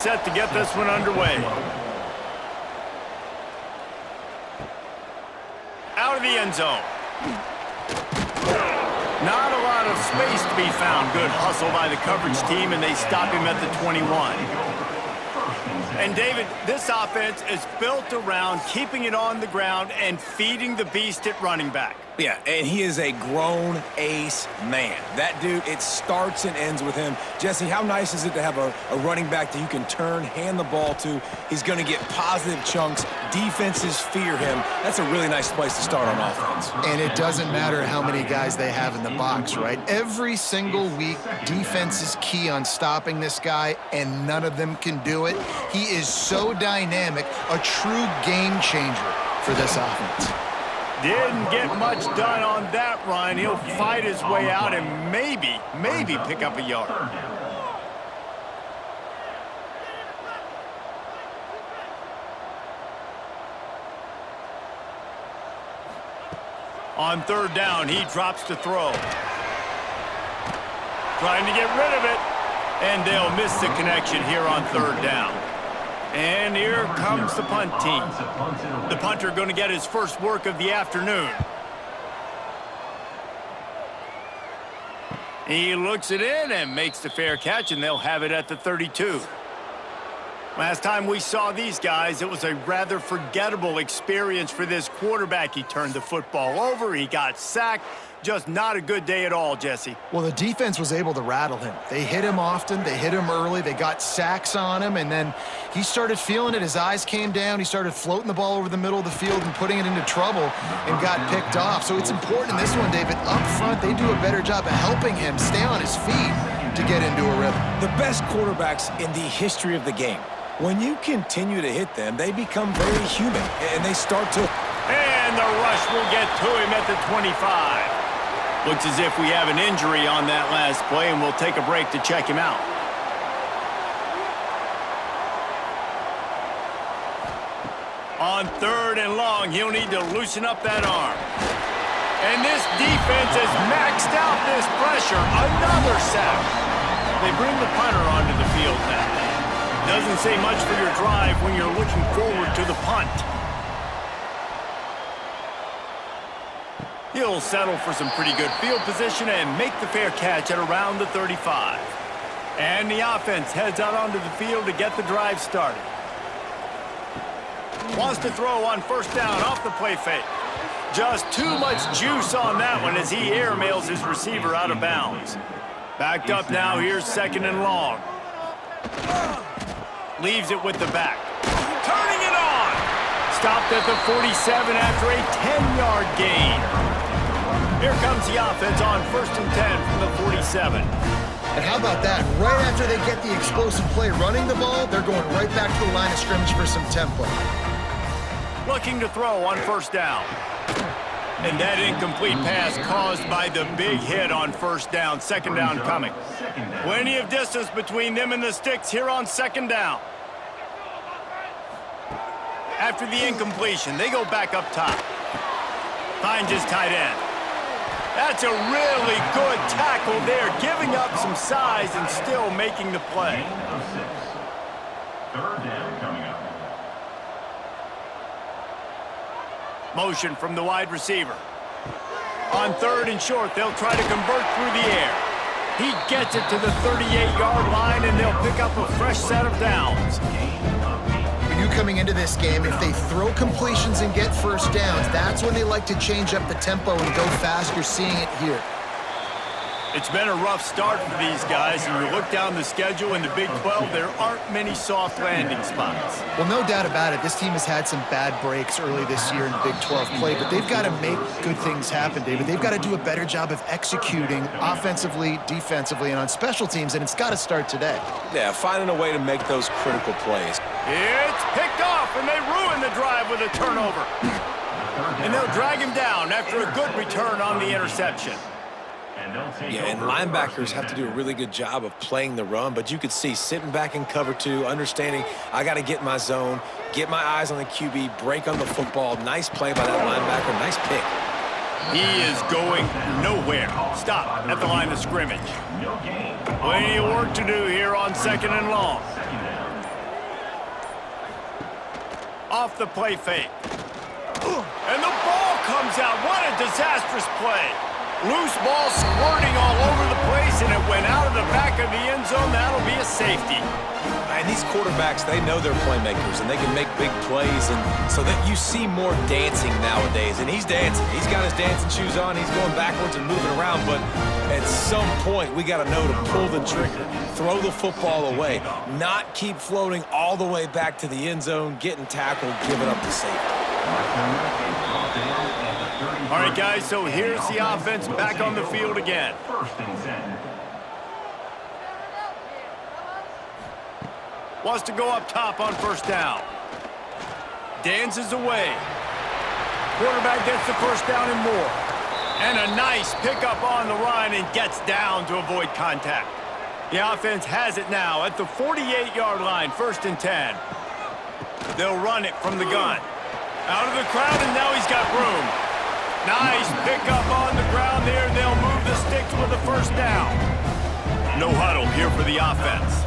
Set to get this one underway. Out of the end zone. Not a lot of space to be found. Good hustle by the coverage team, and they stop him at the 21. And, David, this offense is built around keeping it on the ground and feeding the beast at running back. Yeah, and he is a grown ace man. That dude, it starts and ends with him. Jesse, how nice is it to have a running back that you can turn, hand the ball to? He's going to get positive chunks. Defenses fear him. That's a really nice place to start on offense. And it doesn't matter how many guys they have in the box, right? Every single week, defense is key on stopping this guy, and none of them can do it. He is so dynamic, a true game changer for this offense. Didn't get much done on that run. He'll fight his way out and maybe pick up a yard. On third down, he drops to throw. Trying to get rid of it. And they'll miss the connection here on third down. And here comes the punt team. The punter going to get his first work of the afternoon. He looks it in and makes the fair catch, and they'll have it at the 32. Last time we saw these guys, it was a rather forgettable experience for this quarterback. He turned the football over, he got sacked. Just not a good day at all, Jesse. Well, the defense was able to rattle him. They hit him often, they hit him early, they got sacks on him, and then he started feeling it. His eyes came down, he started floating the ball over the middle of the field and putting it into trouble and got picked off. So it's important in this one, David. Up front, they do a better job of helping him stay on his feet to get into a rhythm. The best quarterbacks in the history of the game, when you continue to hit them, they become very human, and they start to... And the rush will get to him at the 25. Looks as if we have an injury on that last play, and we'll take a break to check him out. On third and long, he'll need to loosen up that arm. And this defense has maxed out this pressure. Another sack. They bring the punter onto the field now. Doesn't say much for your drive when you're looking forward to the punt. He'll settle for some pretty good field position and make the fair catch at around the 35. And the offense heads out onto the field to get the drive started. Wants to throw on first down off the play fake. Just too much juice on that one as he airmails his receiver out of bounds. Backed up now, here's second and long. Leaves it with the back. Turning it on! Stopped at the 47 after a 10-yard gain. Here comes the offense on first and 10 from the 47. And how about that? Right after they get the explosive play running the ball, they're going right back to the line of scrimmage for some tempo. Looking to throw on first down. And that incomplete pass caused by the big hit on first down. Second down coming. Plenty of distance between them and the sticks here on second down. After the incompletion, they go back up top. Finds his tight end. That's a really good tackle there, giving up some size and still making the play. Third down coming up. Motion from the wide receiver. On third and short, they'll try to convert through the air. He gets it to the 38-yard line, and they'll pick up a fresh set of downs. You coming into this game, if they throw completions and get first downs, that's when they like to change up the tempo and go fast. You're seeing it here. It's been a rough start for these guys, and you look down the schedule in the Big 12, there aren't many soft landing spots. Well, no doubt about it. This team has had some bad breaks early this year in Big 12 play, but they've got to make good things happen, David. They've got to do a better job of executing offensively, defensively, and on special teams, and it's got to start today. Yeah, finding a way to make those critical plays. It's picked off, and they ruin the drive with a turnover. And they'll drag him down after a good return on the interception. Yeah, and linebackers have to do a really good job of playing the run, but you could see sitting back in cover two, understanding I got to get in my zone, get my eyes on the QB, break on the football. Nice play by that linebacker. Nice pick. He is going nowhere. Stop at the line of scrimmage. Plenty of work to do here on second and long. Off the play fake. And the ball comes out. What a disastrous play. Loose ball squirting all over the place, and it went out of the back of the end zone. That'll be a safety. And these quarterbacks, they know they're playmakers, and they can make big plays, and so that you see more dancing nowadays. And he's dancing. He's got his dancing shoes on. He's going backwards and moving around, but at some point, we got to know to pull the trigger, throw the football away, not keep floating all the way back to the end zone, getting tackled, giving up the safety. All right, guys, so here's the offense back on the field again. Wants to go up top on first down. Dances away. Quarterback gets the first down and more. And a nice pickup on the run and gets down to avoid contact. The offense has it now at the 48-yard line, 1st and 10. They'll run it from the gun. Out of the crowd, and now he's got room. Nice pickup on the ground there. They'll move the sticks with a first down. No huddle here for the offense.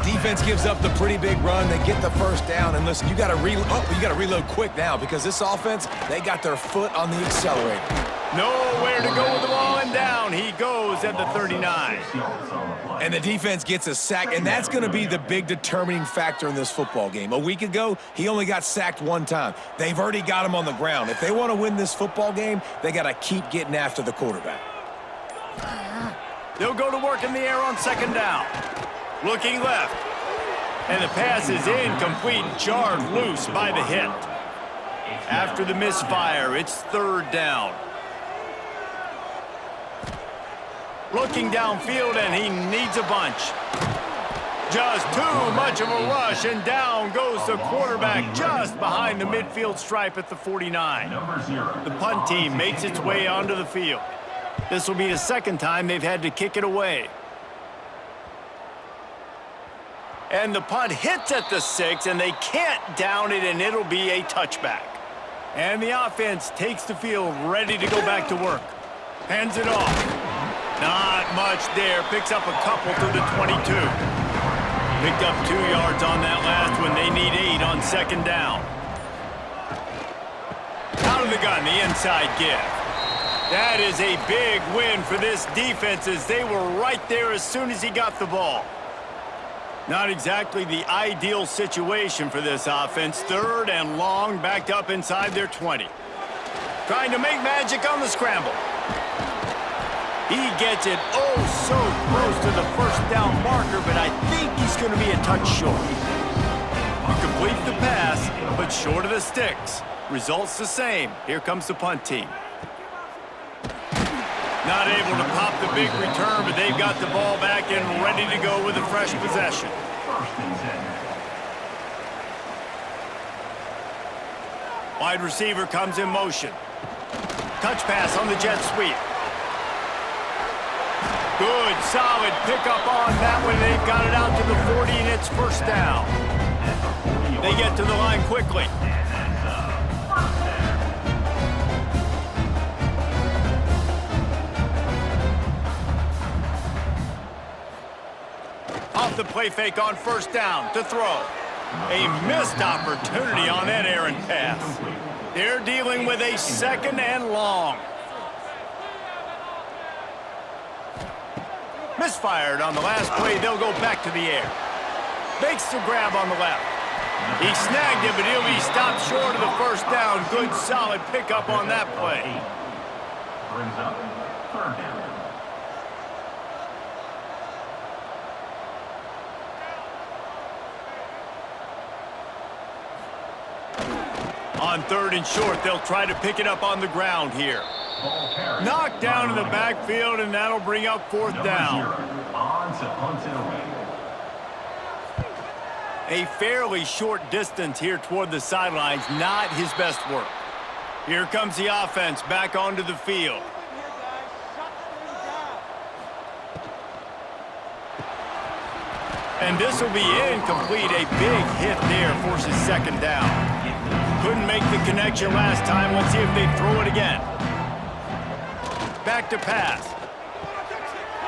Defense gives up the pretty big run. They get the first down, and listen, you got to reload quick now because this offense, they got their foot on the accelerator. Nowhere to go with the ball, and down he goes at the 39. And the defense gets a sack, and that's going to be the big determining factor in this football game. A week ago, he only got sacked one time. They've already got him on the ground. If they want to win this football game, they got to keep getting after the quarterback. They'll go to work in the air on 2nd down. Looking left. And the pass is incomplete, jarred loose by the hit. After the misfire, it's 3rd down. Looking downfield, and he needs a bunch. Just too much of a rush, and down goes the quarterback just behind the midfield stripe at the 49. The punt team makes its way onto the field. This will be the 2nd time they've had to kick it away. And the punt hits at the 6, and they can't down it, and it'll be a touchback. And the offense takes the field, ready to go back to work. Hands it off. Not much there. Picks up a couple to the 22. Picked up 2 yards on that last one. They need 8 on 2nd down. Out of the gun, the inside give. That is a big win for this defense as they were right there as soon as he got the ball. Not exactly the ideal situation for this offense. 3rd and long, backed up inside their 20. Trying to make magic on the scramble. He gets it so close to the 1st down marker, but I think he's going to be a touch short. He completes the pass, but short of the sticks. Results the same. Here comes the punt team. Not able to pop the big return, but they've got the ball back and ready to go with a fresh possession. Wide receiver comes in motion. Touch pass on the jet sweep. Good, solid pickup on that one. They've got it out to the 40, and it's 1st down. They get to the line quickly. Off the play fake on 1st down to throw. A missed opportunity on that errant pass. They're dealing with a 2nd and long. Misfired on the last play. They'll go back to the air. Makes the grab on the left. He snagged it, but he'll be stopped short of the 1st down. Good, solid pickup on that play. Brings up 3rd down. On 3rd and short, they'll try to pick it up on the ground here. Knocked down in the backfield, and that'll bring up 4th down. On to punt it away. A fairly short distance here toward the sidelines, not his best work. Here comes the offense back onto the field. And this will be incomplete. A big hit there forces 2nd down. Couldn't make the connection last time. Let's see if they throw it again. Back to pass.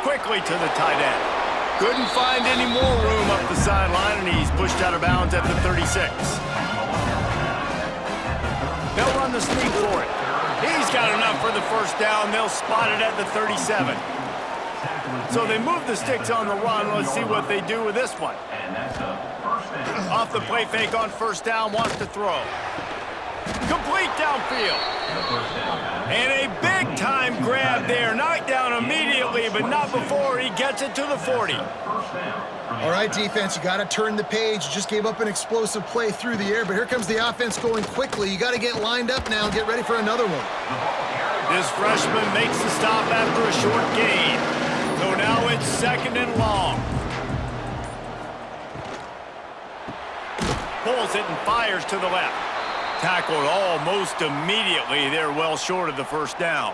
Quickly to the tight end. Couldn't find any more room up the sideline, and he's pushed out of bounds at the 36. They'll run the sneak for it. He's got enough for the first down. They'll spot it at the 37. So they move the sticks on the run. Let's see what they do with this one. And that's a first down. Off the play fake on first down, wants to throw. Complete downfield. And a big-time grab there. Knocked down immediately, but not before he gets it to the 40. All right, defense, you got to turn the page. You just gave up an explosive play through the air, but here comes the offense going quickly. You got to get lined up now and get ready for another one. This freshman makes the stop after a short gain. So now it's 2nd and long. Pulls it and fires to the left. Tackled almost immediately. They're well short of the first down.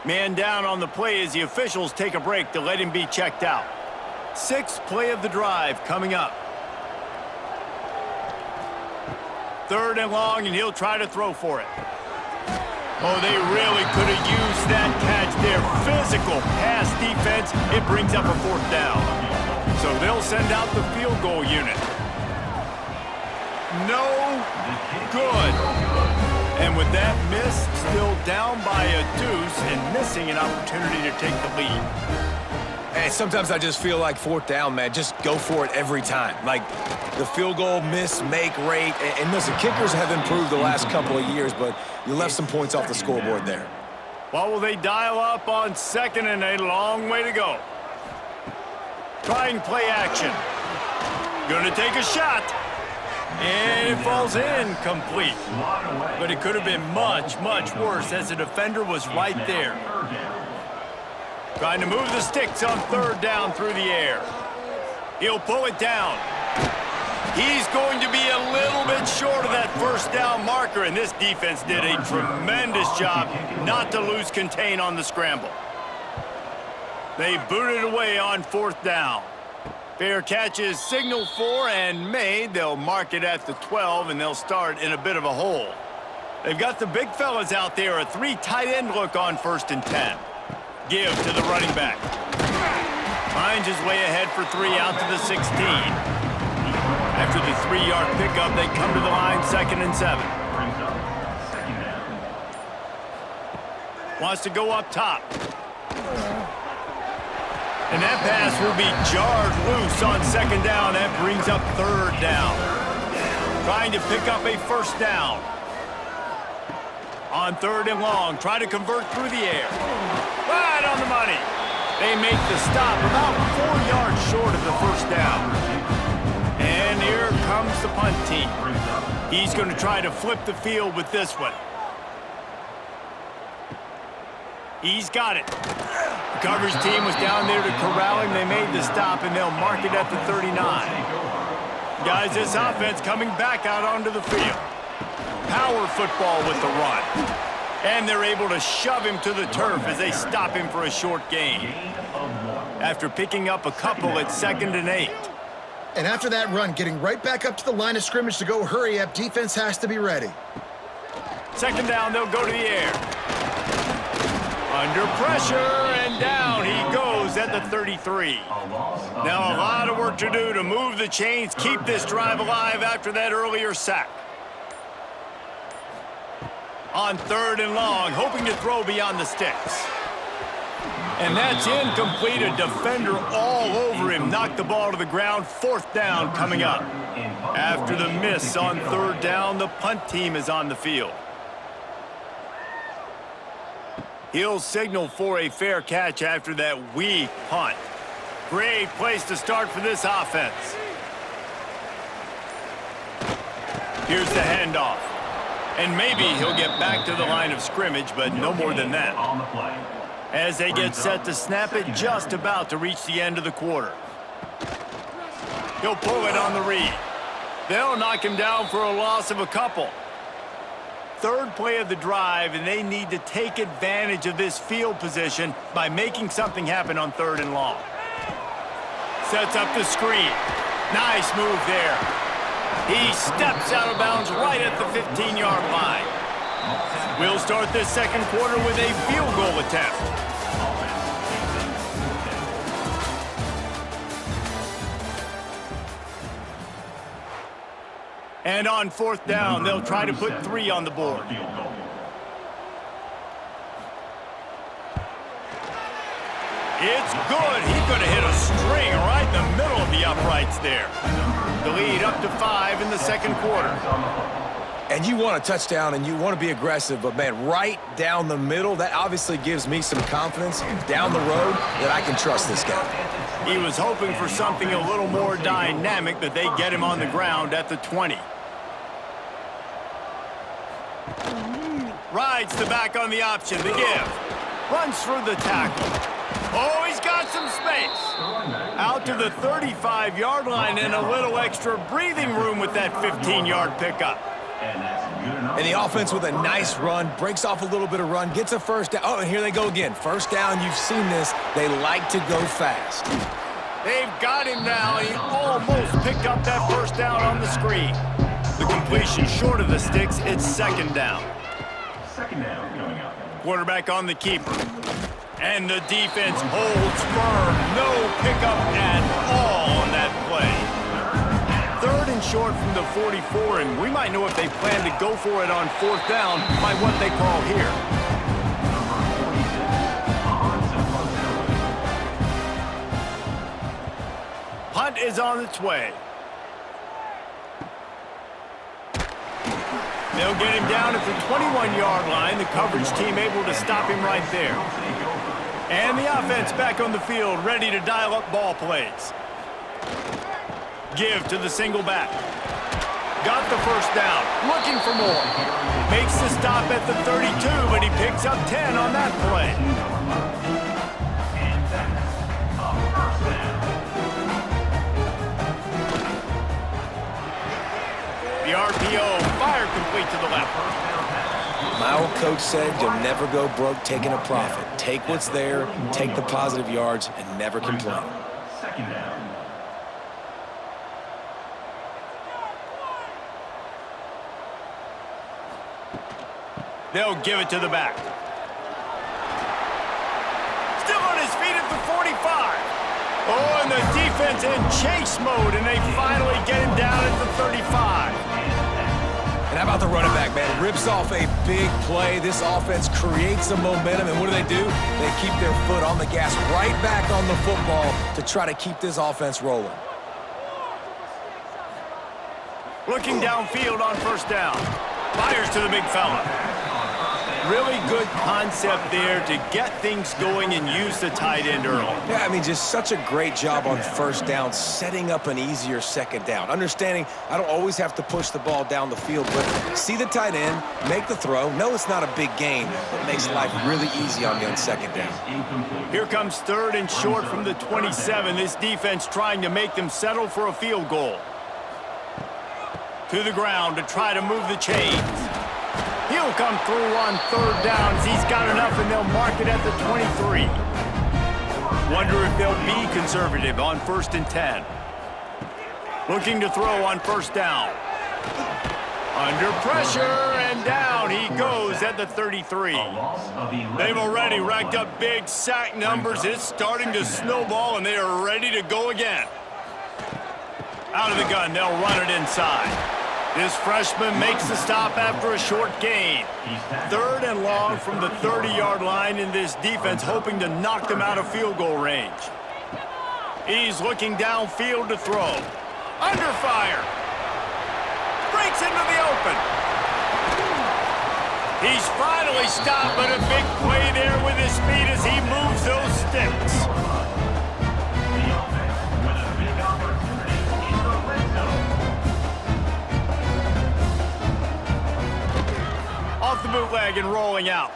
Man down on the play as the officials take a break to let him be checked out. 6th play of the drive coming up. 3rd and long, and he'll try to throw for it. Oh, they really could have used that catch there. Physical pass defense. It brings up a 4th down. So they'll send out the field goal unit. No good. And with that miss, still down by a deuce and missing an opportunity to take the lead. Hey, sometimes I just feel like 4th down, man. Just go for it every time. Like the field goal miss-make rate. And listen, kickers have improved the last couple of years, but you left some points off the scoreboard there. What will they dial up on 2nd and a long way to go? Trying play action. Gonna take a shot. And it falls incomplete. But it could have been much, much worse as the defender was right there. Trying to move the sticks on 3rd down through the air. He'll pull it down. He's going to be a little bit short of that first down marker, and this defense did a tremendous job not to lose contain on the scramble. They booted away on 4th down. Fair catch is signaled for and made. They'll mark it at the 12, and they'll start in a bit of a hole. They've got the big fellas out there, a 3 tight end look on 1st and 10. Give to the running back. Finds his way ahead for 3 out to the 16. After the 3-yard pickup, they come to the line 2nd and 7. Wants to go up top. And that pass will be jarred loose on 2nd down. That brings up 3rd down. Trying to pick up a first down. On 3rd and long, try to convert through the air. Right on the money. They make the stop about 4 yards short of the first down. And here comes the punt team. He's going to try to flip the field with this one. He's got it. The coverage team was down there to corral him. They made the stop, and they'll mark it at the 39. Guys, this offense coming back out onto the field. Power football with the run. And they're able to shove him to the turf as they stop him for a short gain. After picking up a couple at 2nd and 8. And after that run, getting right back up to the line of scrimmage to go hurry up, defense has to be ready. 2nd down, they'll go to the air. Under pressure, and down he goes at the 33. Now a lot of work to do to move the chains, keep this drive alive after that earlier sack. On 3rd and long, hoping to throw beyond the sticks. And that's incomplete. A defender all over him. Knocked the ball to the ground. 4th down coming up. After the miss on 3rd down, the punt team is on the field. He'll signal for a fair catch after that weak punt. Great place to start for this offense. Here's the handoff. And maybe he'll get back to the line of scrimmage, but no more than that. As they get set to snap it, just about to reach the end of the quarter. He'll pull it on the read. They'll knock him down for a loss of a couple. 3rd play of the drive, and they need to take advantage of this field position by making something happen on 3rd and long. Sets up the screen. Nice move there. He steps out of bounds right at the 15-yard line. We'll start this 2nd quarter with a field goal attempt. And on fourth down, they'll try to put 3 on the board. It's good. He's going to hit a string right in the middle of the uprights there. The lead up to 5 in the second quarter. And you want a touchdown and you want to be aggressive, but man, right down the middle, that obviously gives me some confidence down the road that I can trust this guy. He was hoping for something a little more dynamic, that they get him on the ground at the 20. Rides the back on the option, the give. Runs through the tackle. Oh, he's got some space. Out to the 35-yard line and a little extra breathing room with that 15-yard pickup. And the offense with a nice run, breaks off a little bit of run, gets a first down. Oh, and here they go again. First down, you've seen this. They like to go fast. They've got him now. He almost picked up that first down on the screen. The completion short of the sticks. It's second down. Second down coming up. Quarterback on the keeper. And the defense holds firm. No pickup at all on that play. Third and short from the 44, and we might know if they plan to go for it on fourth down by what they call here. Punt is on its way. They'll get him down at the 21-yard line. The coverage team able to stop him right there. And the offense back on the field, ready to dial up ball plays. Give to the single back. Got the first down. Looking for more. Makes the stop at the 32, but he picks up 10 on that play. The RPO, fire complete to the left. My old coach said you'll never go broke taking a profit. Take what's there, take the positive yards, and never complain. Second down. They'll give it to the back. Still on his feet at the 45. Oh, and the defense in chase mode, and they finally get him down at the 35. And how about the running back, man? Rips off a big play. This offense creates some momentum, and what do? They keep their foot on the gas, right back on the football to try to keep this offense rolling. Looking downfield on first down. Fires to the big fella. Really good concept there to get things going and use the tight end early. Yeah, I mean, just such a great job on first down, setting up an easier second down. Understanding I don't always have to push the ball down the field, but see the tight end, make the throw. No, it's not a big gain, but it makes life really easy on me on second down. Here comes third and short from the 27. This defense trying to make them settle for a field goal. To the ground to try to move the chains. He'll come through on third downs. He's got enough, and they'll mark it at the 23. Wonder if they'll be conservative on first and 10. Looking to throw on first down. Under pressure, and down he goes at the 33. They've already racked up big sack numbers. It's starting to snowball, and they are ready to go again. Out of the gun, they'll run it inside. This freshman makes the stop after a short gain. Third and long from the 30-yard line, in this defense hoping to knock them out of field goal range. He's looking downfield to throw. Under fire. Breaks into the open. He's finally stopped, but a big play there with his feet as he moves those sticks. Off the bootleg and rolling out.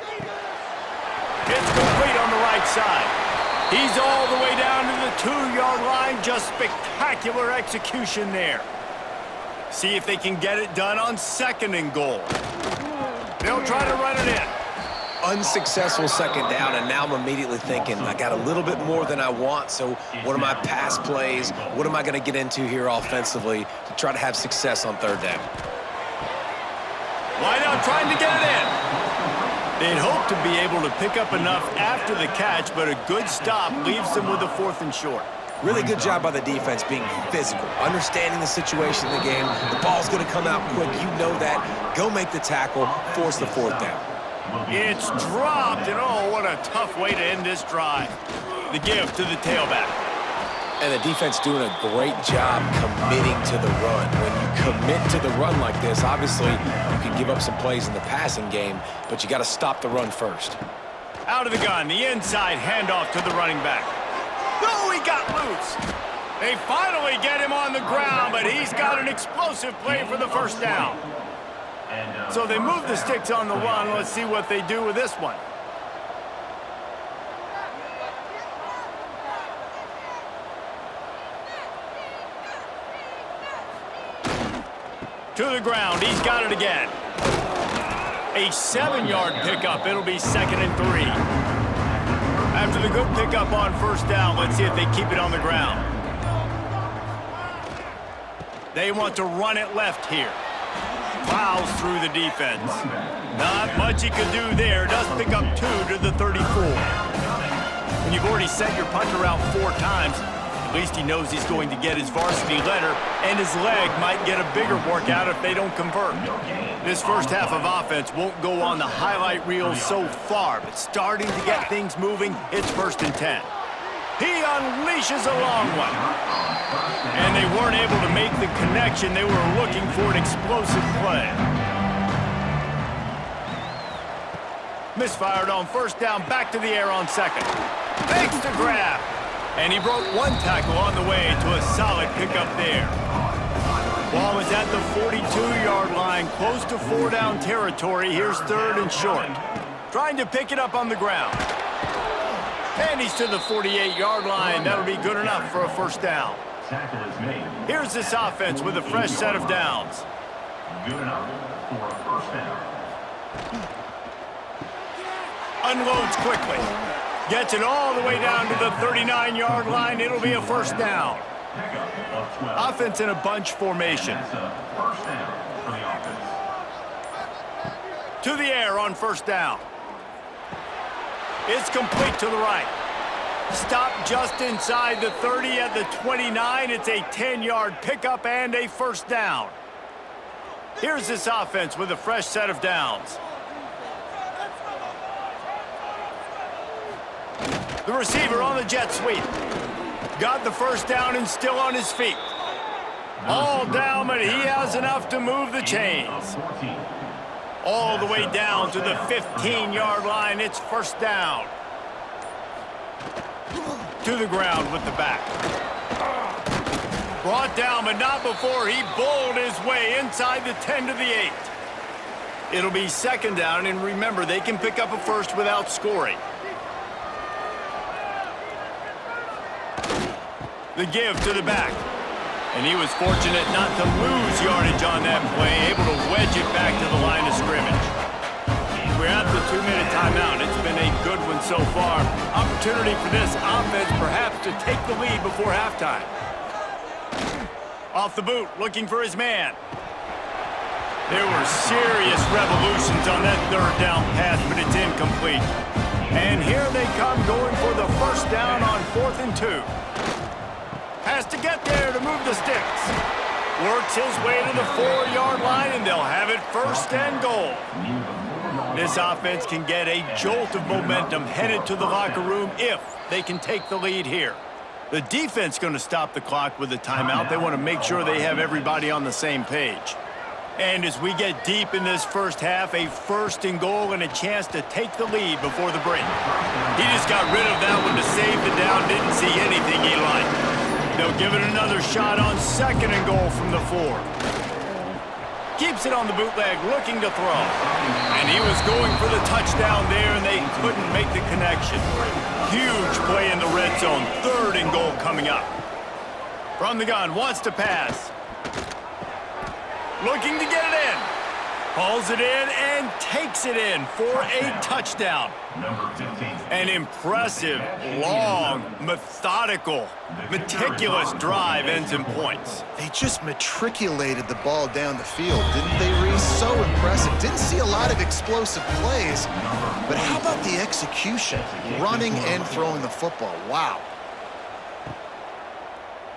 It's complete on the right side. He's all the way down to the 2-yard line. Just spectacular execution there. See if they can get it done on second and goal. They'll try to run it in. Unsuccessful second down, and now I'm immediately thinking, I got a little bit more than I want, so what are my pass plays? What am I going to get into here offensively to try to have success on third down? Wide out trying to get it in. They'd hope to be able to pick up enough after the catch, but a good stop leaves them with a fourth and short. Really good job by the defense being physical, understanding the situation in the game. The ball's going to come out quick. You know that. Go make the tackle, force the fourth down. It's dropped, and oh, what a tough way to end this drive. The give to the tailback. And the defense doing a great job committing to the run. When you commit to the run like this, obviously you can give up some plays in the passing game, but you got to stop the run first. Out of the gun, the inside handoff to the running back. Oh, he got loose. They finally get him on the ground, but he's got an explosive play for the first down. So they move the sticks on the run. Let's see what they do with this one. To the ground, he's got it again. A 7-yard pickup, it'll be 2nd and 3. After the good pickup on first down, let's see if they keep it on the ground. They want to run it left here. Plows through the defense. Not much he could do there. Does pick up 2 to the 34. When you've already sent your punter out 4 times, at least he knows he's going to get his varsity letter, and his leg might get a bigger workout if they don't convert. This first half of offense won't go on the highlight reel so far, but starting to get things moving, it's 1st and 10. He unleashes a long one. And they weren't able to make the connection. They were looking for an explosive play. Misfired on first down, back to the air on 2nd. Makes the grab. And he broke 1 tackle on the way to a solid pickup there. Ball was at the 42-yard line, close to 4-down territory. Here's 3rd and short. Trying to pick it up on the ground. And he's to the 48-yard line. That'll be good enough for a first down. Tackle is made. Here's this offense with a fresh set of downs. Good enough for a first down. Unloads quickly. Gets it all the way down to the 39-yard line. It'll be a first down. Pickup of 12. Offense in a bunch formation. That's a first down for the offense. To the air on first down. It's complete to the right. Stop just inside the 30 at the 29. It's a 10-yard pickup and a first down. Here's this offense with a fresh set of downs. The receiver on the jet sweep. Got the first down and still on his feet. All down, but he has enough to move the chains. All the way down to the 15-yard line. It's first down. To the ground with the back. Brought down, but not before he bowled his way inside the 10 to the 8. It'll be 2nd down, and remember, they can pick up a first without scoring. The give to the back. And he was fortunate not to lose yardage on that play, able to wedge it back to the line of scrimmage. We're at the 2-minute timeout. It's been a good one so far. Opportunity for this offense perhaps to take the lead before halftime. Off the boot, looking for his man. There were serious revolutions on that 3rd down pass, but it's incomplete. And here they come going for the first down on 4th and 2. Has to get there to move the sticks. Works his way to the 4-yard line, and they'll have it 1st and goal. This offense can get a jolt of momentum headed to the locker room if they can take the lead here. The defense going to stop the clock with a timeout. They want to make sure they have everybody on the same page. And as we get deep in this first half, a 1st and goal and a chance to take the lead before the break. He just got rid of that one to save the down. Didn't see anything he liked. They'll give it another shot on 2nd and goal from the 4. Keeps it on the bootleg, looking to throw. And he was going for the touchdown there, and they couldn't make the connection. Huge play in the red zone. 3rd and goal coming up. From the gun, wants to pass. Looking to get it in. Hauls it in and takes it in for a touchdown. Number 15. An impressive, long, methodical, meticulous drive ends in points. They just matriculated the ball down the field, didn't they, Reese? So impressive. Didn't see a lot of explosive plays, but how about the execution? Running and throwing the football. Wow.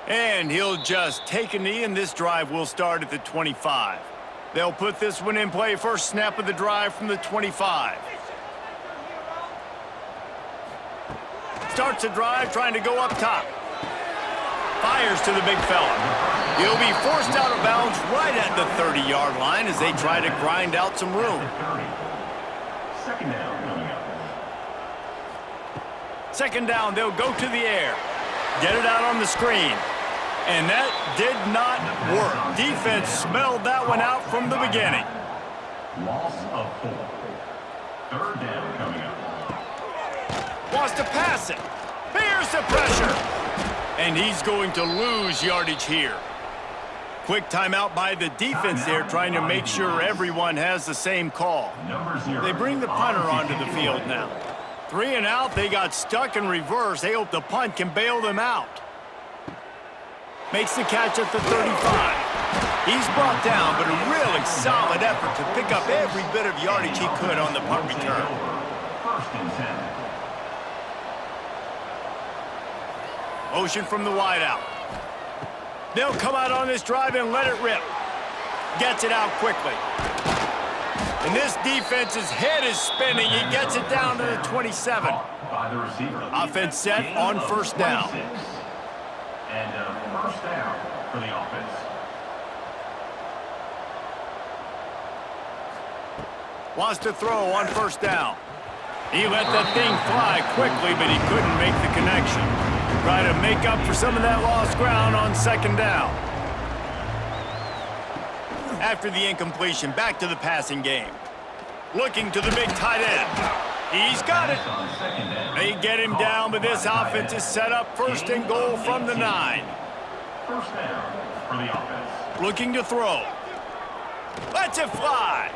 And he'll just take a knee, and this drive will start at the 25. They'll put this one in play. First snap of the drive from the 25. Starts a drive trying to go up top. Fires to the big fella. He'll be forced out of bounds right at the 30-yard line as they try to grind out some room. Second down coming up. Second down, they'll go to the air. Get it out on the screen. And that did not work. Defense smelled that one out from the beginning. Loss of 4. Third down coming up. Wants to pass it. Bears the pressure. And he's going to lose yardage here. Quick timeout by the defense there, trying to make sure everyone has the same call. They bring the punter onto the field now. 3 and out, they got stuck in reverse. They hope the punt can bail them out. Makes the catch at the 35. He's brought down, but a really solid effort to pick up every bit of yardage he could on the punt return. First and 10. Motion from the wideout. They'll come out on this drive and let it rip. Gets it out quickly. And this defense's head is spinning. He gets it down to the 27. By the receiver. Offense set on first down. And first down for the offense. Wants to throw on first down. He let that thing fly quickly, but he couldn't make the connection. Try to make up for some of that lost ground on second down. After the incompletion, back to the passing game. Looking to the big tight end. He's got it. They get him down, but this offense is set up first and goal from the 9. First down for the offense. Looking to throw. Lets it fly.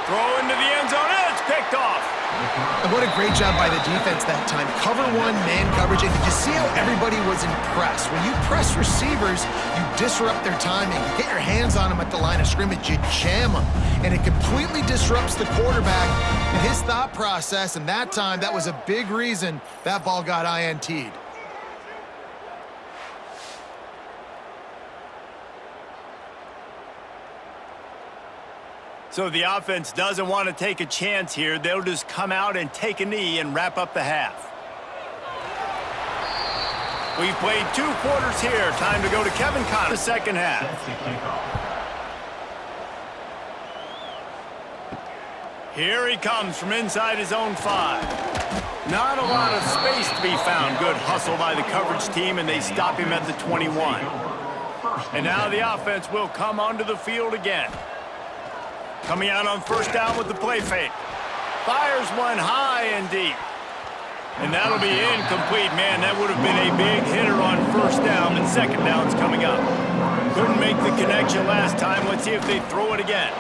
Throw into the end zone, and it's picked off. And what a great job by the defense that time. Cover 1, man coverage, and did you see how everybody was impressed? When you press receivers, you disrupt their timing. You get your hands on them at the line of scrimmage, you jam them, and it completely disrupts the quarterback and his thought process, and that time, that was a big reason that ball got INT'd. So the offense doesn't want to take a chance here. They'll just come out and take a knee and wrap up the half. We've played 2 quarters here. Time to go to Kevin Connor, the second half. Here he comes from inside his own 5. Not a lot of space to be found. Good hustle by the coverage team, and they stop him at the 21. And now the offense will come onto the field again. Coming out on first down with the play fake. Fires one high and deep. And that'll be incomplete. Man, that would have been a big hitter on first down, but second down's coming up. Couldn't make the connection last time. Let's see if they throw it again.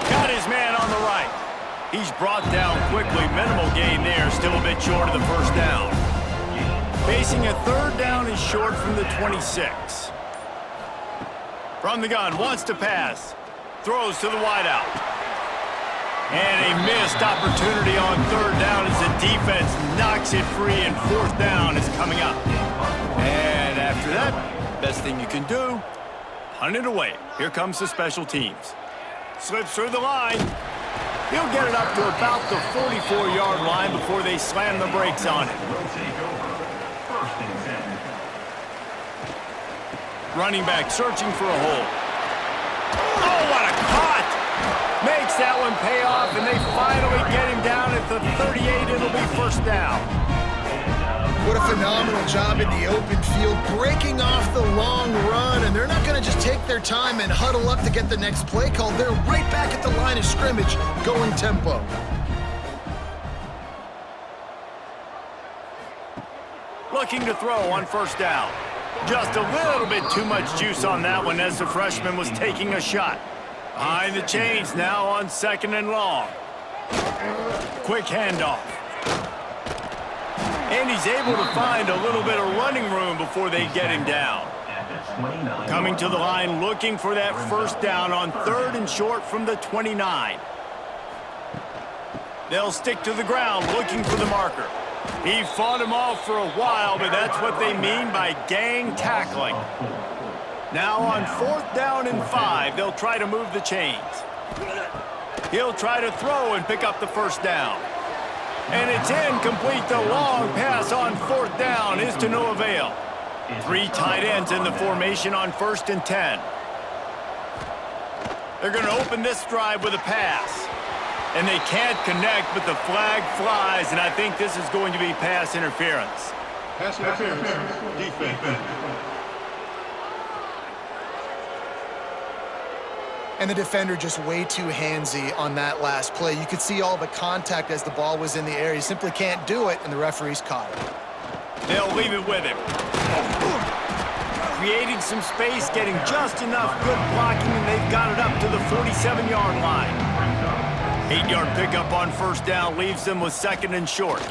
Got his man on the right. He's brought down quickly. Minimal gain there. Still a bit short of the first down. Facing a third down is short from the 26. From the gun, wants to pass. Throws to the wideout. And a missed opportunity on third down as the defense knocks it free, and fourth down is coming up. And after that, best thing you can do, punt it away. Here comes the special teams. Slips through the line. He'll get it up to about the 44-yard line before they slam the brakes on it. Running back searching for a hole. Oh, what a cut! Makes that one pay off, and they finally get him down at the 38. It'll be first down. What a phenomenal job in the open field, breaking off the long run, and they're not going to just take their time and huddle up to get the next play called. They're right back at the line of scrimmage, going tempo. Looking to throw on first down. Just a little bit too much juice on that one as the freshman was taking a shot. Behind the chains now on second and long. Quick handoff. And he's able to find a little bit of running room before they get him down. Coming to the line, looking for that first down on third and short from the 29. They'll stick to the ground, looking for the marker. He fought him off for a while, but that's what they mean by gang tackling. Now on 4th down and 5, they'll try to move the chains. He'll try to throw and pick up the first down. And it's incomplete. The long pass on 4th down is to no avail. 3 tight ends in the formation on 1st and 10. They're going to open this drive with a pass. And they can't connect, but the flag flies, and I think this is going to be pass interference. Pass interference. Defense. And the defender just way too handsy on that last play. You could see all the contact as the ball was in the air. He simply can't do it, and the referee's caught it. They'll leave it with him. Creating some space, getting just enough good blocking, and they've got it up to the 47-yard line. 8-yard pickup on 1st down leaves them with 2nd and short.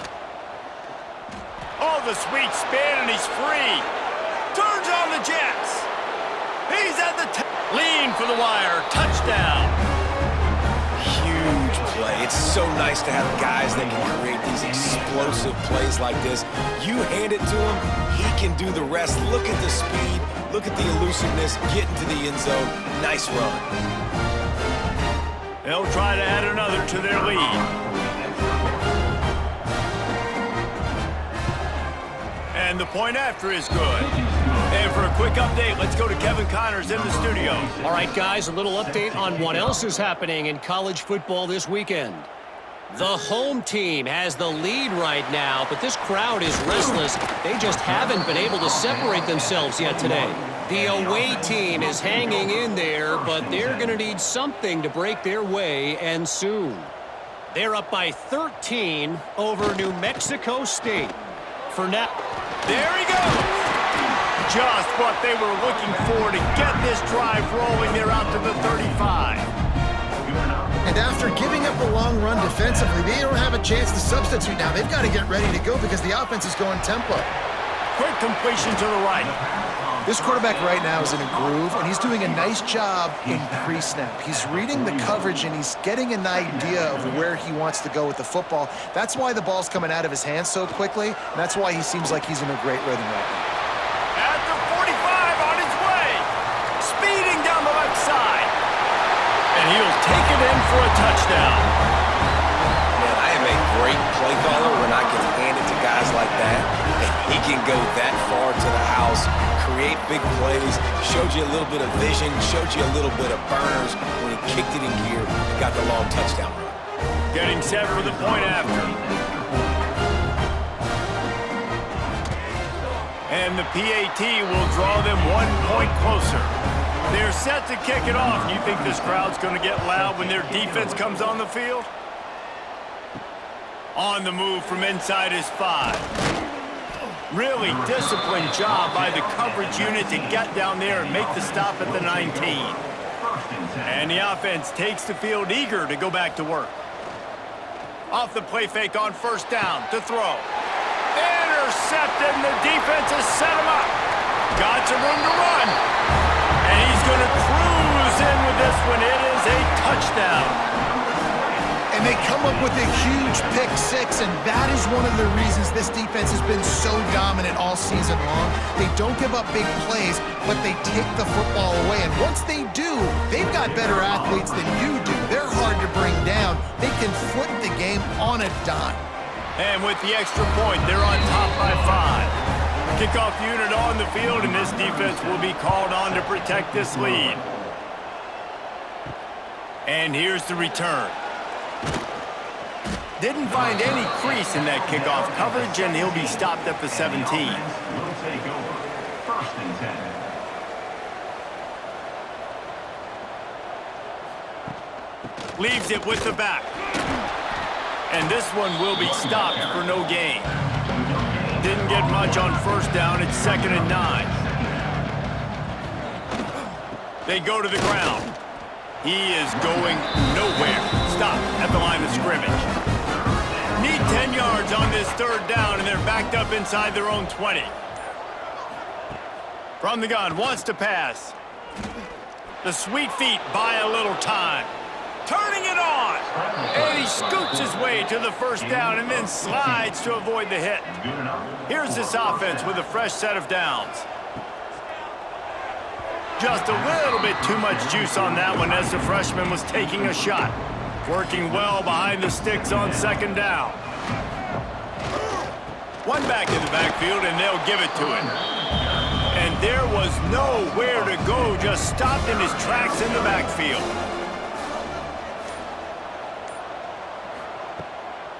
Oh, the sweet spin, and he's free. Turns on the Jets. He's at the lean for the wire. Touchdown. Huge play. It's so nice to have guys that can create these explosive plays like this. You hand it to him, he can do the rest. Look at the speed. Look at the elusiveness. Get into the end zone. Nice run. They'll try to add another to their lead. And the point after is good. And for a quick update, let's go to Kevin Connors in the studio. All right, guys, a little update on what else is happening in college football this weekend. The home team has the lead right now, but this crowd is restless. They just haven't been able to separate themselves yet today. The away team is hanging in there, but they're going to need something to break their way, and soon. They're up by 13 over New Mexico State. For now, there he goes. Just what they were looking for to get this drive rolling. They're out to the 35. And after giving up a long run defensively, they don't have a chance to substitute now. They've got to get ready to go because the offense is going tempo. Quick completion to the right. This quarterback right now is in a groove, and he's doing a nice job in pre-snap. He's reading the coverage, and he's getting an idea of where he wants to go with the football. That's why the ball's coming out of his hands so quickly, and that's why he seems like he's in a great rhythm right now. At the 45 on his way. Speeding down the left side. And he'll take it in for a touchdown. Man, I am a great play caller when I can hand it to guys like that. And he can go that far to the house, create big plays, showed you a little bit of vision, showed you a little bit of burners when he kicked it in gear and got the long touchdown run. Getting set for the point after. And the PAT will draw them 1 point closer. They're set to kick it off. You think this crowd's going to get loud when their defense comes on the field? On the move from inside his 5. Really disciplined job by the coverage unit to get down there and make the stop at the 19. And the offense takes the field eager to go back to work. Off the play fake on 1st down to throw. Intercepted, and the defense has set him up. Got some room to run. And he's going to cruise in with this one. It is a touchdown. And they come up with a huge pick-6, and that is one of the reasons this defense has been so dominant all season long. They don't give up big plays, but they take the football away. And once they do, they've got better athletes than you do. They're hard to bring down. They can flip the game on a dime. And with the extra point, they're on top by 5. Kickoff unit on the field, and this defense will be called on to protect this lead. And here's the return. Didn't find any crease in that kickoff coverage, and he'll be stopped at the 17. Will take over. 1st and 10. Leaves it with the back. And this one will be stopped for no gain. Didn't get much on 1st down. It's 2nd and 9. They go to the ground. He is going nowhere. Stop at the line of scrimmage. Need 10 yards on this 3rd down, and they're backed up inside their own 20. From the gun, wants to pass. The sweet feet buy a little time. turning it on. And he scoots his way to the first down and then slides to avoid the hit. Here's this offense with a fresh set of downs. Just a little bit too much juice on that one as the freshman was taking a shot. Working well behind the sticks on second down. One back in the backfield, and they'll give it to him. And there was nowhere to go, just stopped in his tracks in the backfield.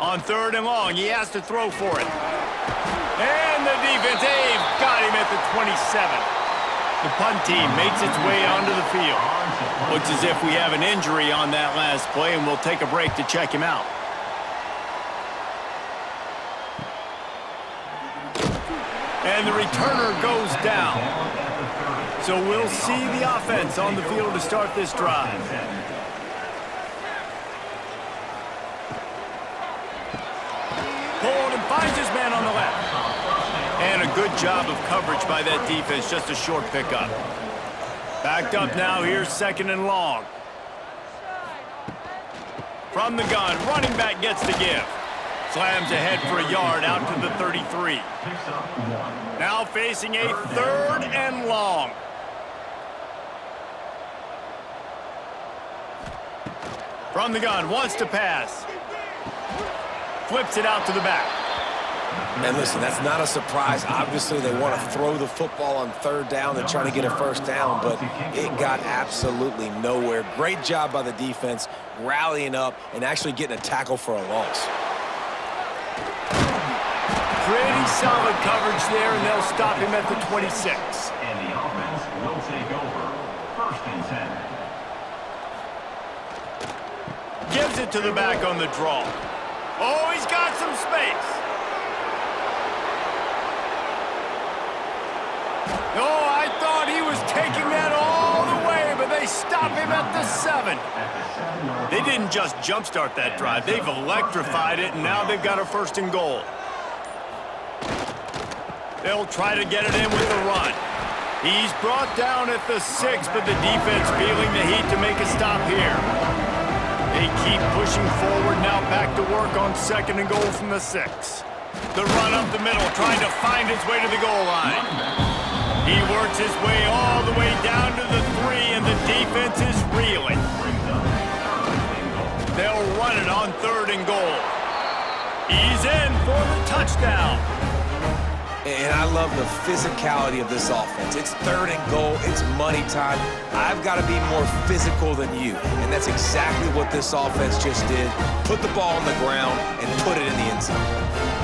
On third and long, he has to throw for it. And the defense, they've got him at the 27. The punt team makes its way onto the field. Looks as if we have an injury on that last play, and we'll take a break to check him out. And the returner goes down. So we'll see the offense on the field to start this drive. Pulled and finds his man on the left. And a good job of coverage by that defense, just a short pickup. Backed up now, here's second and long. From the gun, running back gets the give. Slams ahead for a yard out to the 33. Now facing a third and long. From the gun, wants to pass. Flips it out to the back. And listen, that's not a surprise. Obviously, they want to throw the football on third down and try to get a first down, but it got absolutely nowhere. Great job by the defense rallying up and actually getting a tackle for a loss. Pretty solid coverage there, and they'll stop him at the 26. And the offense will take over. First and 10. Gives it to the back on the draw. Oh, he's got some space. Oh, I thought he was taking that all the way, but they stop him at the 7. They didn't just jumpstart that drive. They've electrified it, and now they've got a first and goal. They'll try to get it in with the run. He's brought down at the 6, but the defense feeling the heat to make a stop here. They keep pushing forward, now back to work on second and goal from the 6. The run up the middle, trying to find his way to the goal line. He works his way all the way down to the 3, and the defense is reeling. They'll run it on third and goal. He's in for the touchdown. And I love the physicality of this offense. It's third and goal. It's money time. I've got to be more physical than you. And that's exactly what this offense just did. Put the ball on the ground and put it in the end zone.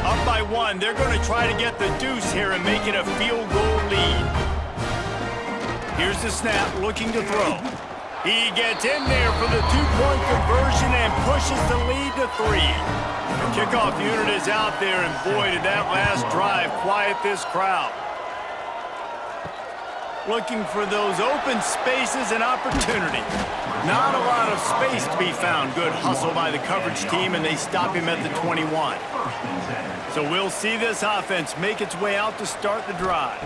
Up by 1, they're going to try to get the deuce here and make it a field goal lead. Here's the snap, looking to throw. He gets in there for the 2-point conversion and pushes the lead to 3. The kickoff unit is out there, and boy, did that last drive quiet this crowd. Looking for those open spaces and opportunity. Not a lot of space to be found. Good hustle by the coverage team, and they stop him at the 21. So we'll see this offense make its way out to start the drive.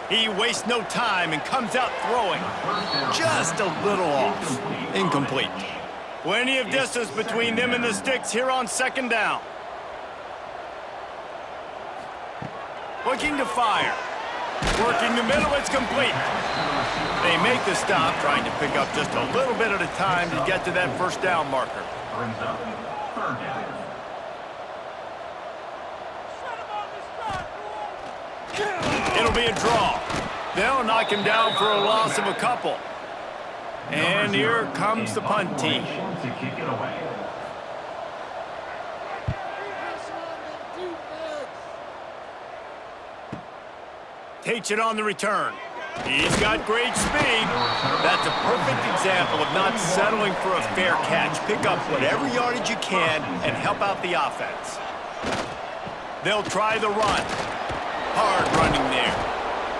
He wastes no time and comes out throwing. Just a little off. Incomplete. Plenty of distance between them and the sticks here on second down. Looking to fire. Working the middle, it's complete. They make the stop, trying to pick up just a little bit at a time to get to that first down marker. Brings up third down. It'll be a draw. They'll knock him down for a loss of a couple. And here comes the punt team. To kick it away. Takes it on the return. He's got great speed. That's a perfect example of not settling for a fair catch. Pick up whatever yardage you can and help out the offense. They'll try the run. Hard running there.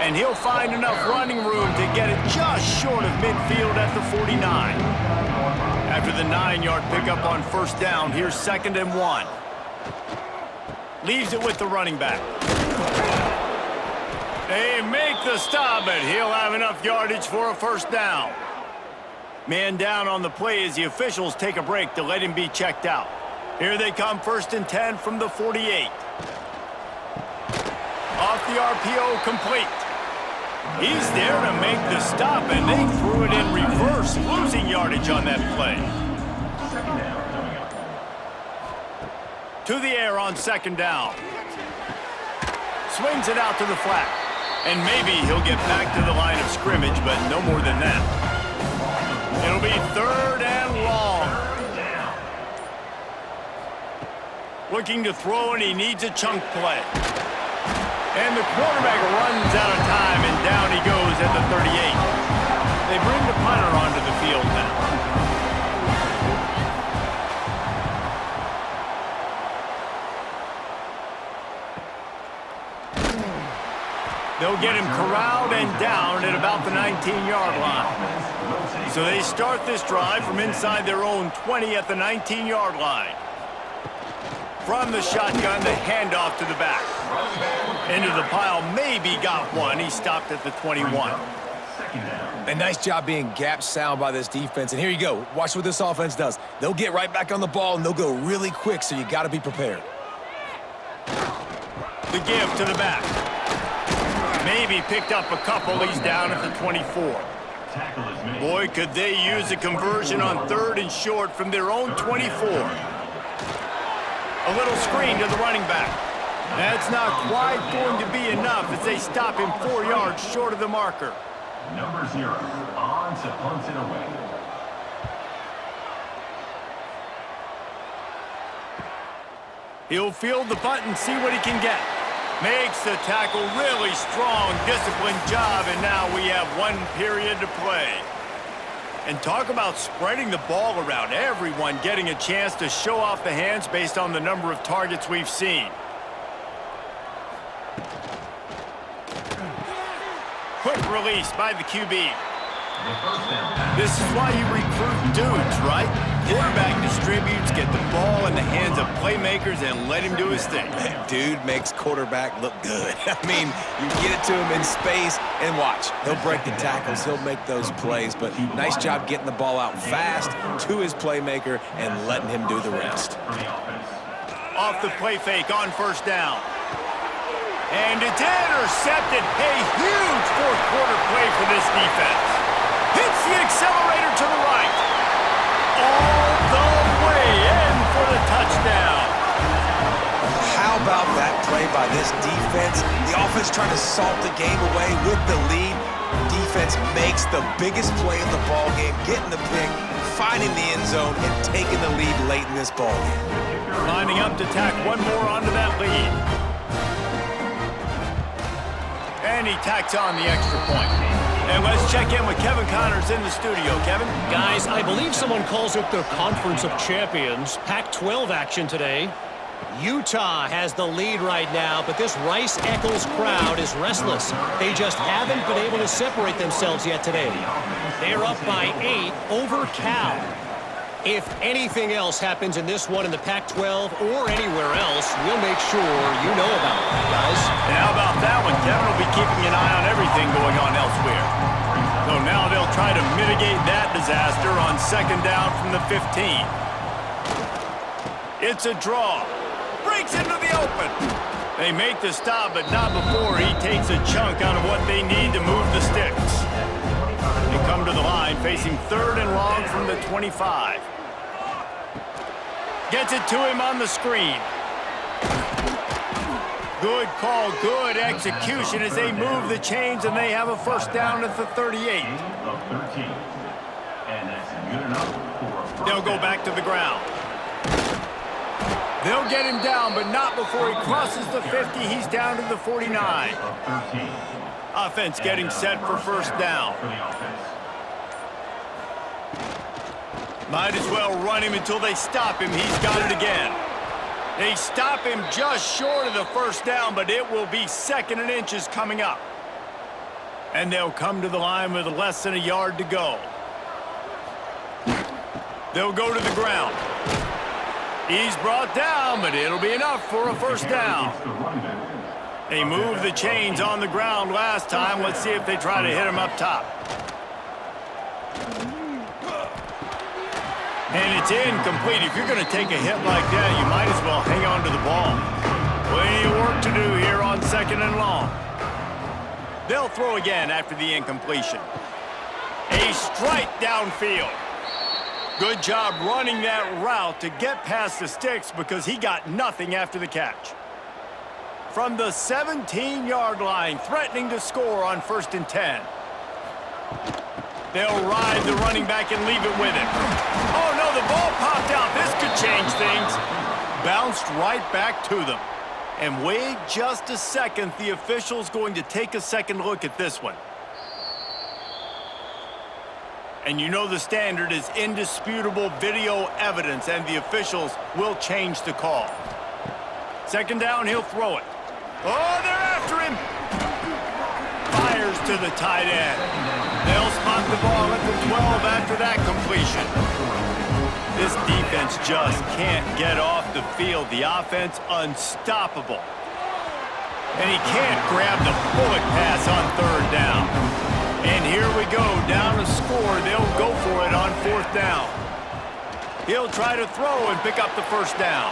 And he'll find enough running room to get it just short of midfield at the 49. After the 9-yard pickup on first down, here's second and 1. Leaves it with the running back. They make the stop, but he'll have enough yardage for a first down. Man down on the play as the officials take a break to let him be checked out. Here they come, 1st and 10 from the 48. Off the RPO, complete. He's there to make the stop, and they threw it in reverse, losing yardage on that play. Second down coming up. To the air on 2nd down. Swings it out to the flat. And maybe he'll get back to the line of scrimmage, but no more than that. It'll be 3rd and long. Looking to throw, and he needs a chunk play. And the quarterback runs out of time, and down he goes at the 38. They bring the punter onto the field now. They'll get him corralled and down at about the 19-yard line. So they start this drive from inside their own 20 at the 19-yard line. From the shotgun, the handoff to the back. Into the pile, maybe got one. He stopped at the 21. A nice job being gap sound by this defense. And here you go. Watch what this offense does. They'll get right back on the ball, and they'll go really quick, so you got to be prepared. The give to the back. Maybe picked up a couple. He's down at the 24. Boy, could they use a conversion on 3rd and short from their own 24. A little screen to the running back. That's not quite going to be enough as they stop him 4 yards short of the marker. Number 0 on to punt it away. He'll field the punt and see what he can get. Makes the tackle, really strong, disciplined job, and now we have 1 period to play. And talk about spreading the ball around, everyone getting a chance to show off the hands based on the number of targets we've seen. Quick release by the QB. This is why you recruit dudes, right? Quarterback distributes, get the ball in the hands of playmakers, and let him do his thing. Dude makes quarterback look good. I mean, you get it to him in space, and watch. He'll break the tackles. He'll make those plays, but nice job getting the ball out fast to his playmaker and letting him do the rest. Off the play fake on 1st down. And it's intercepted. A huge 4th quarter play for this defense. Hits the accelerator to the right. All the way in for the touchdown. How about that play by this defense? The offense trying to salt the game away with the lead. Defense makes the biggest play in the ball game, getting the pick, finding the end zone, and taking the lead late in this ball game. Lining up to tack 1 more onto that lead. And he tacks on the extra point. And let's check in with Kevin Connors in the studio. Kevin? Guys, I believe someone calls it the Conference of Champions. Pac-12 action today. Utah has the lead right now, but this Rice-Eccles crowd is restless. They just haven't been able to separate themselves yet today. They're up by 8 over Cal. If anything else happens in this one in the Pac-12 or anywhere else, we'll make sure you know about it, guys. And how about that one? Kevin will be keeping an eye on everything going on elsewhere. So now they'll try to mitigate that disaster on 2nd down from the 15. It's a draw. Breaks into the open. They make the stop, but not before he takes a chunk out of what they need to move the sticks. They come to the line facing 3rd and long from the 25. Gets it to him on the screen. Good call, good execution as they move the chains, and they have a 1st down at the 38. They'll go back to the ground. They'll get him down, but not before he crosses the 50. He's down to the 49. Offense getting set for 1st down. Might as well run him until they stop him. He's got it again. They stop him just short of the 1st down, but it will be 2nd and inches coming up. And they'll come to the line with less than a yard to go. They'll go to the ground. He's brought down, but it'll be enough for a 1st down. They moved the chains on the ground last time. Let's see if they try to hit him up top. And it's incomplete. If you're going to take a hit like that, you might as well hang on to the ball. Plenty of work to do here on 2nd and long. They'll throw again after the incompletion. A strike downfield. Good job running that route to get past the sticks because he got nothing after the catch. From the 17-yard line, threatening to score on 1st and 10. They'll ride the running back and leave it with him. Oh, no, the ball popped out. This could change things. Bounced right back to them. And wait just a second. The official's going to take a second look at this one. And you know the standard is indisputable video evidence, and the officials will change the call. 2nd down, he'll throw it. Oh, they're after him. Fires to the tight end. They'll spot the ball at the 12 after that completion. This defense just can't get off the field. The offense unstoppable. And he can't grab the bullet pass on 3rd down. And here we go, down to score. They'll go for it on 4th down. He'll try to throw and pick up the 1st down.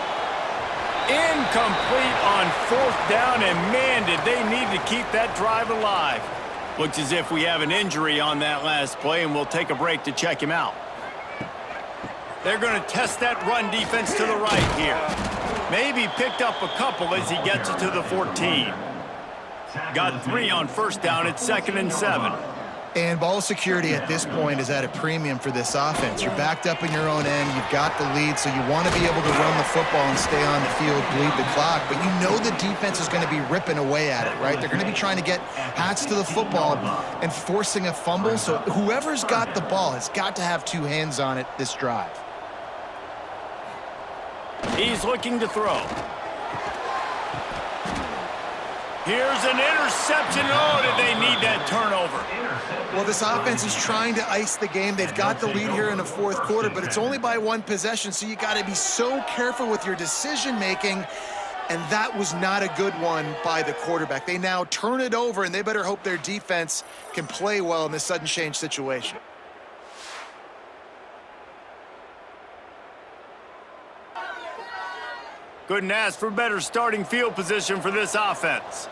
Incomplete on 4th down, and man, did they need to keep that drive alive. Looks as if we have an injury on that last play, and we'll take a break to check him out. They're going to test that run defense to the right here. Maybe picked up a couple as he gets it to the 14. Got 3 on 1st down at 2nd and 7. And ball security at this point is at a premium for this offense. You're backed up in your own end. You've got the lead, so you want to be able to run the football and stay on the field, bleed the clock. But you know the defense is going to be ripping away at it, right? They're going to be trying to get hats to the football and forcing a fumble. So whoever's got the ball has got to have 2 hands on it this drive. He's looking to throw. Here's an interception. Oh, did they need that turnover? Well, this offense is trying to ice the game. They've got the lead here in the 4th quarter, but it's only by 1 possession, so you got to be so careful with your decision-making, and that was not a good one by the quarterback. They now turn it over, and they better hope their defense can play well in this sudden change situation. Couldn't ask for better starting field position for this offense.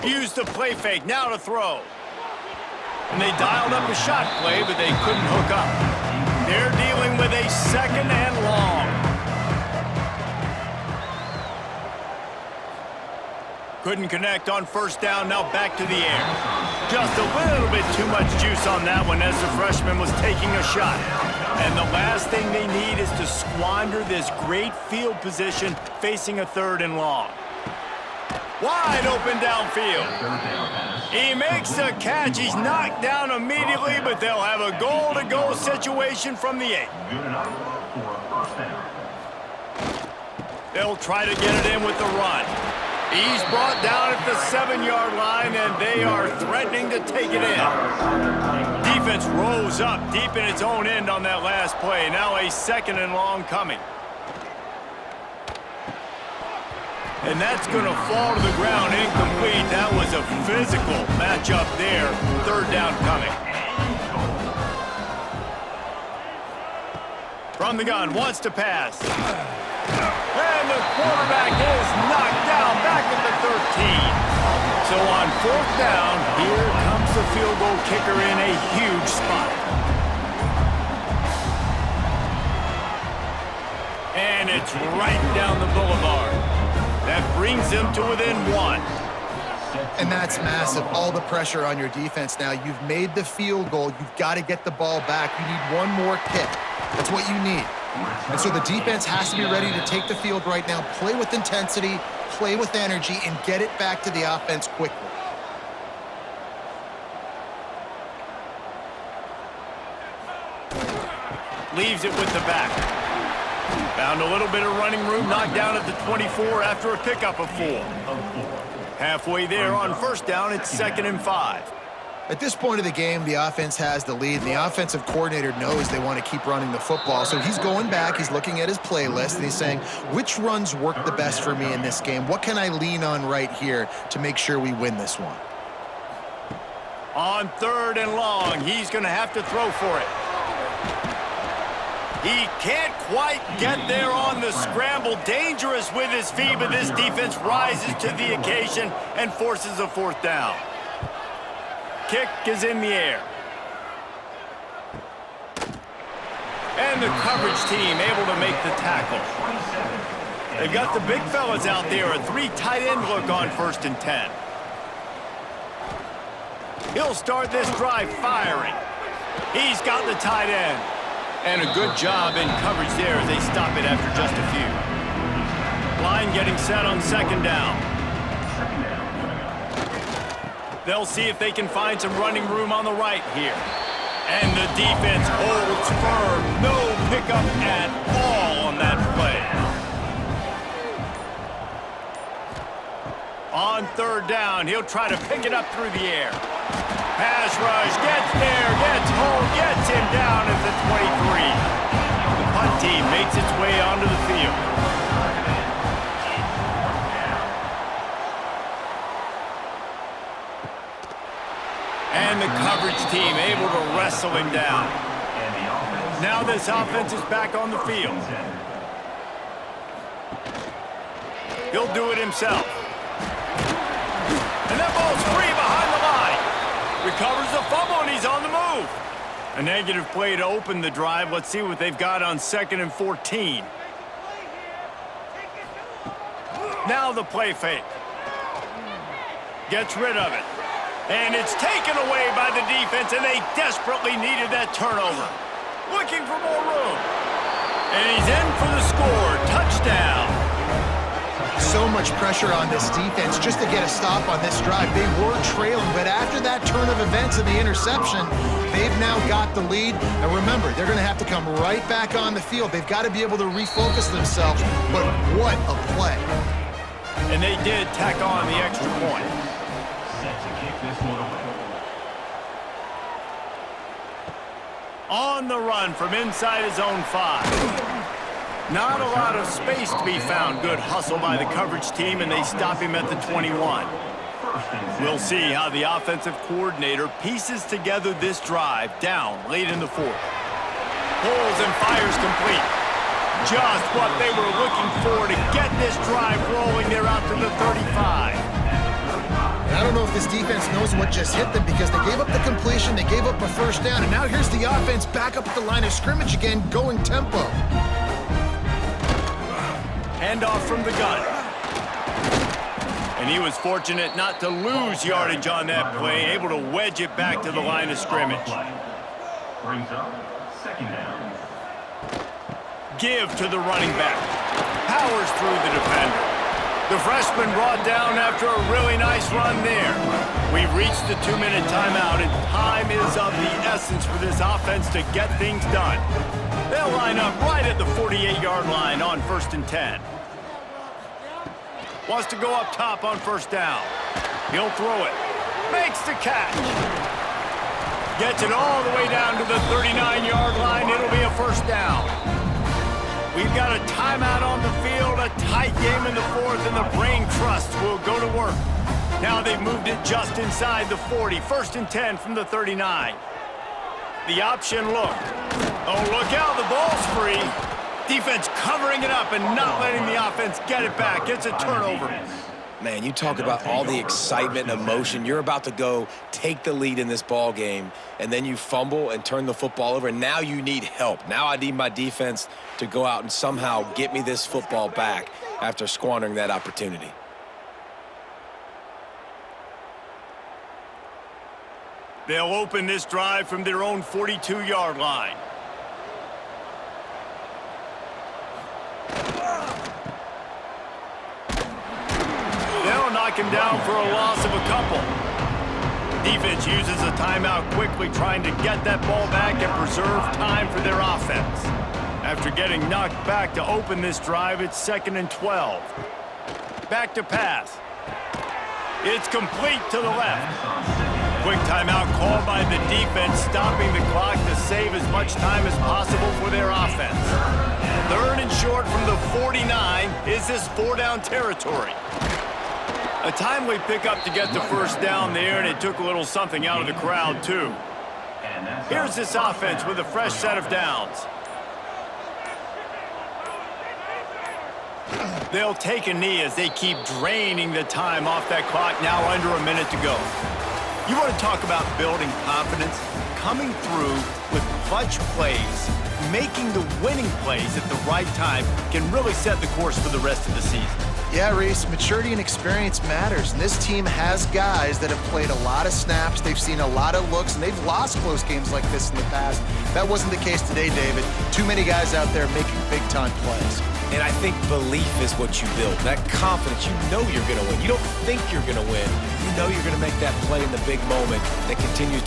Used the play fake, now to throw. And they dialed up a shot play, but they couldn't hook up. They're dealing with a 2nd and long. Couldn't connect on 1st down, now back to the air. Just a little bit too much juice on that one as the freshman was taking a shot. And the last thing they need is to squander this great field position facing a 3rd and long. Wide open downfield. He makes the catch. He's knocked down immediately, but they'll have a goal-to-go situation from the 8. They'll try to get it in with the run. He's brought down at the 7-yard line, and they are threatening to take it in. Defense rose up deep in its own end on that last play. Now a 2nd and long coming. And that's going to fall to the ground incomplete. That was a physical matchup there. 3rd down coming. From the gun, wants to pass. And the quarterback is knocked down back at the 13. So on 4th down, here comes the field goal kicker in a huge spot. And it's right down the boulevard. That brings them to within 1. And that's massive. All the pressure on your defense now. You've made the field goal. You've got to get the ball back. You need 1 more kick. That's what you need. And so the defense has to be ready to take the field right now, play with intensity, play with energy, and get it back to the offense quickly. Leaves it with the back. Found a little bit of running room, knocked down at the 24 after a pickup of 4. Halfway there on 1st down, it's 2nd and 5. At this point of the game, the offense has the lead, and the offensive coordinator knows they want to keep running the football. So he's going back, he's looking at his playlist, and he's saying, which runs work the best for me in this game? What can I lean on right here to make sure we win this one? On 3rd and long, he's going to have to throw for it. He can't quite get there on the scramble. Dangerous with his feet, but this defense rises to the occasion and forces a 4th down. Kick is in the air. And the coverage team able to make the tackle. They've got the big fellas out there, a 3 tight end look on 1st and 10. He'll start this drive firing. He's got the tight end. And a good job in coverage there as they stop it after just a few. Line getting set on 2nd down. They'll see if they can find some running room on the right here. And the defense holds firm. No pickup at all on that play. On 3rd down, he'll try to pick it up through the air. Pass rush, gets there, gets home, gets him down at the 23. The punt team makes its way onto the field. And the coverage team able to wrestle him down. Now this offense is back on the field. He'll do it himself. And that ball's free behind the line. Recovers the fumble, and he's on the move. A negative play to open the drive. Let's see what they've got on 2nd and 14. Now the play fake. Gets rid of it. And it's taken away by the defense, and they desperately needed that turnover. Looking for more room. And he's in for the score. Touchdown. So much pressure on this defense just to get a stop on this drive. They were trailing, but after that turn of events and the interception, they've now got the lead. And remember, they're going to have to come right back on the field. They've got to be able to refocus themselves, but what a play. And they did tack on the extra point. Set to kick this one away. On the run from inside his own 5. Not a lot of space to be found. Good hustle by the coverage team, and they stop him at the 21. We'll see how the offensive coordinator pieces together this drive down late in the 4th. Pulls and fires complete. Just what they were looking for to get this drive rolling. They're out to the 35. I don't know if this defense knows what just hit them because they gave up the completion, they gave up a 1st down, and now here's the offense back up at the line of scrimmage again, going tempo. Handoff from the gun. And he was fortunate not to lose yardage on that play, able to wedge it back to the line of scrimmage. Brings up 2nd down. Give to the running back. Powers through the defender. The freshman brought down after a really nice run there. We've reached the 2-minute timeout, and time is of the essence for this offense to get things done. They'll line up right at the 48-yard line on 1st and 10. Wants to go up top on 1st down. He'll throw it. Makes the catch. Gets it all the way down to the 39-yard line. It'll be a 1st down. We've got a timeout on the field, a tight game in the 4th, and the brain trust will go to work. Now they've moved it just inside the 40. 1st and 10 from the 39. The option look. Oh, look out, the ball's free. Defense covering it up and not letting the offense get it back. It's a turnover. Man, you talk about all the excitement and emotion. You're about to go take the lead in this ball game, and then you fumble and turn the football over, and now you need help. Now I need my defense to go out and somehow get me this football back after squandering that opportunity. They'll open this drive from their own 42-yard line. They'll knock him down for a loss of a couple. Defense uses a timeout quickly, trying to get that ball back and preserve time for their offense. After getting knocked back to open this drive, it's 2nd and 12. Back to pass. It's complete to the left. Quick timeout called by the defense, stopping the clock to save as much time as possible for their offense. 3rd and short from the 49. Is this 4-down territory? A timely pickup to get the first down there, and it took a little something out of the crowd, too. Here's this offense with a fresh set of downs. They'll take a knee as they keep draining the time off that clock, now under a minute to go. You want to talk about building confidence? Coming through with clutch plays, making the winning plays at the right time can really set the course for the rest of the season. Yeah, Reese, maturity and experience matters, and this team has guys that have played a lot of snaps, they've seen a lot of looks, and they've lost close games like this in the past. That wasn't the case today, David. Too many guys out there making big-time plays. And I think belief is what you build. That confidence, you know you're going to win. You don't think you're going to win. You know you're going to make that play in the big moment that continues